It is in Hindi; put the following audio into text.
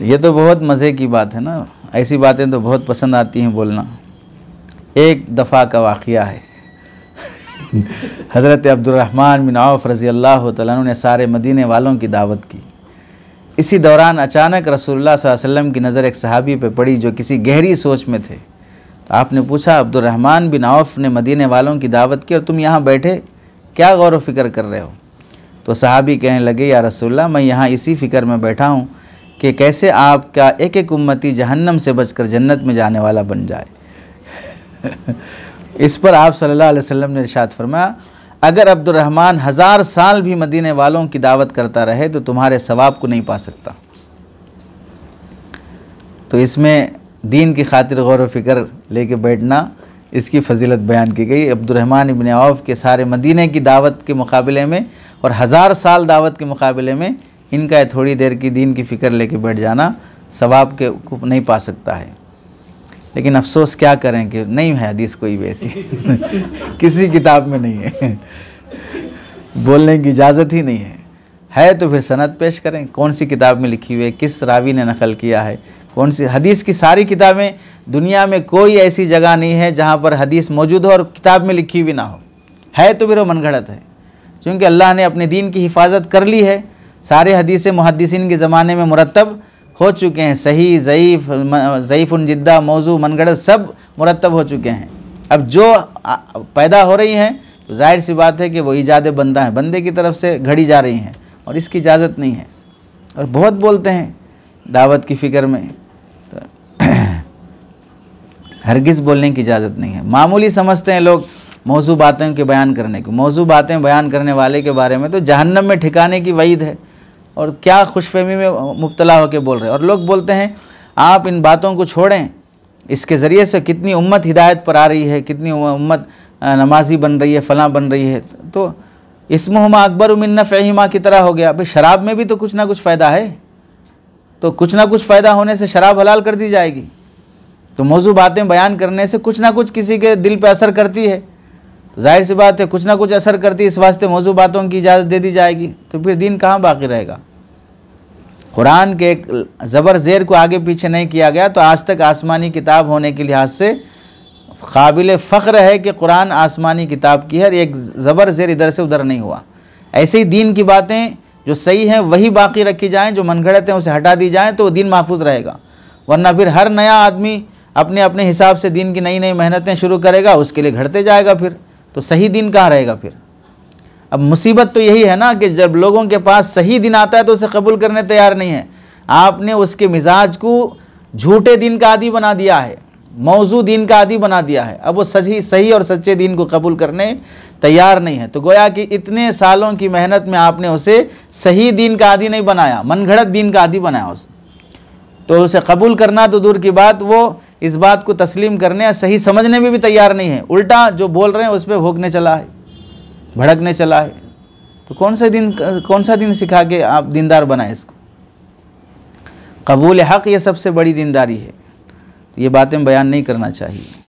ये तो बहुत मज़े की बात है ना, ऐसी बातें तो बहुत पसंद आती हैं बोलना। एक दफ़ा का वाक़या है, हज़रत अब्दुर्रहमान बिन औफ़ रज़ी अल्लाह तआला अन्हु ने सारे मदीने वालों की दावत की। इसी दौरान अचानक रसूलुल्लाह सल्लल्लाहु अलैहि वसल्लम की नज़र एक सहाबी पे पड़ी जो किसी गहरी सोच में थे। तो आपने पूछा, अब्दुर्रहमान बिन औफ़ ने मदीने वालों की दावत की और तुम यहाँ बैठे क्या गौर व फ़िक्र कर रहे हो? तो सहाबी कहने लगे, या रसूलल्लाह, मैं यहाँ इसी फ़िक्र में बैठा हूँ कि कैसे आपका एक एक उम्मती जहन्नम से बचकर जन्नत में जाने वाला बन जाए। इस पर आप सल्लल्लाहु अलैहि वसल्लम ने इरशाद फरमाया, अगर अब्दुर्रहमान 1000 साल भी मदीने वालों की दावत करता रहे तो तुम्हारे सवाब को नहीं पा सकता। तो इसमें दीन की खातिर गौर व फ़िक्र लेके बैठना, इसकी फ़जीलत बयान की गई। अब्दुर्रहमान इब्न औफ़ के सारे मदीने की दावत के मुकाबले में और 1000 साल दावत के मुकाबले में इनका थोड़ी देर की दीन की फ़िक्र लेके बैठ जाना सवाब के को नहीं पा सकता है। लेकिन अफसोस क्या करें कि नहीं है हदीस कोई भी ऐसी किसी किताब में नहीं है, बोलने की इजाज़त ही नहीं है तो फिर सनद पेश करें, कौन सी किताब में लिखी हुई है, किस रावी ने नकल किया है, कौन सी हदीस की सारी किताबें, दुनिया में कोई ऐसी जगह नहीं है जहाँ पर हदीस मौजूद हो और किताब में लिखी हुई ना हो, है तो फिर वो मनगढ़ंत है। क्योंकि अल्लाह ने अपने दीन की हिफाजत कर ली है, सारे हदीसें मुहद्दिसीन के ज़माने में मुरतब हो चुके हैं, सही, ज़ईफ़, ज़ईफ़ुन जिद्दा, मौजू, मनगढ़ंत सब मुरतब हो चुके हैं। अब जो पैदा हो रही हैं तो जाहिर सी बात है कि वो ईजाद बंदा है, बंदे की तरफ से घड़ी जा रही हैं और इसकी इजाज़त नहीं है। और बहुत बोलते हैं दावत की फ़िक्र में, तो हरगिज़ बोलने की इजाज़त नहीं है। मामूली समझते हैं लोग मौजू बातों के बयान करने को। मौजू बातें बयान करने वाले के बारे में तो जहन्नम में ठिकाने की वईद है, और क्या खुशफहमी में मुब्तला होकर बोल रहे हैं। और लोग बोलते हैं आप इन बातों को छोड़ें, इसके ज़रिए से कितनी उम्मत हिदायत पर आ रही है, कितनी उम्मत नमाजी बन रही है, फ़लाँ बन रही है, तो इस्मुहुमा अकबर मिन नफ़इहिमा की तरह हो गया। भाई शराब में भी तो कुछ ना कुछ फ़ायदा है, तो कुछ ना कुछ फ़ायदा होने से शराब हलाल कर दी जाएगी। तो मौजू बातें बयान करने से कुछ ना कुछ किसी के दिल पे असर करती है, तो जाहिर सी बात है कुछ ना कुछ असर करती है, इस वास्ते मौजू बातों की इजाज़त दे दी जाएगी, तो फिर दीन कहाँ बाकी रहेगा। कुरान के एक ज़बर ज़ेर को आगे पीछे नहीं किया गया तो आज तक आसमानी किताब होने के लिहाज से काबिल फ़ख्र है कि कुरान आसमानी किताब की है, एक ज़बर ज़ेर इधर से उधर नहीं हुआ। ऐसे ही दीन की बातें जो सही हैं वही बाकी रखी जाएँ, जो मनगढ़ंत हैं उसे हटा दी जाएँ तो दीन महफूज रहेगा। वरना फिर हर नया आदमी अपने अपने हिसाब से दीन की नई नई मेहनतें शुरू करेगा, उसके लिए घटते जाएगा, फिर तो सही दीन कहाँ रहेगा फिर। अब मुसीबत तो यही है ना कि जब लोगों के पास सही दिन आता है तो उसे कबूल करने तैयार नहीं है। आपने उसके मिजाज को झूठे दिन का आदी बना दिया है, मौजू दिन का आदी बना दिया है। अब वो सही और सच्चे दिन को कबूल करने तैयार नहीं है। तो गोया कि इतने सालों की मेहनत में आपने उसे सही दिन का आदी नहीं बनाया, मनगढ़ंत दिन का आदी बनाया उसे, तो उसे कबूल करना तो दूर की बात, वो इस बात को तस्लीम करने या सही समझने में भी तैयार नहीं है। उल्टा जो बोल रहे हैं उस पर भोगने चला है, भड़कने चला है। तो कौन सा दिन सिखा के आप दीनदार बनाए इसको। कबूल हक़ ये सबसे बड़ी दीनदारी है, ये बातें बयान नहीं करना चाहिए।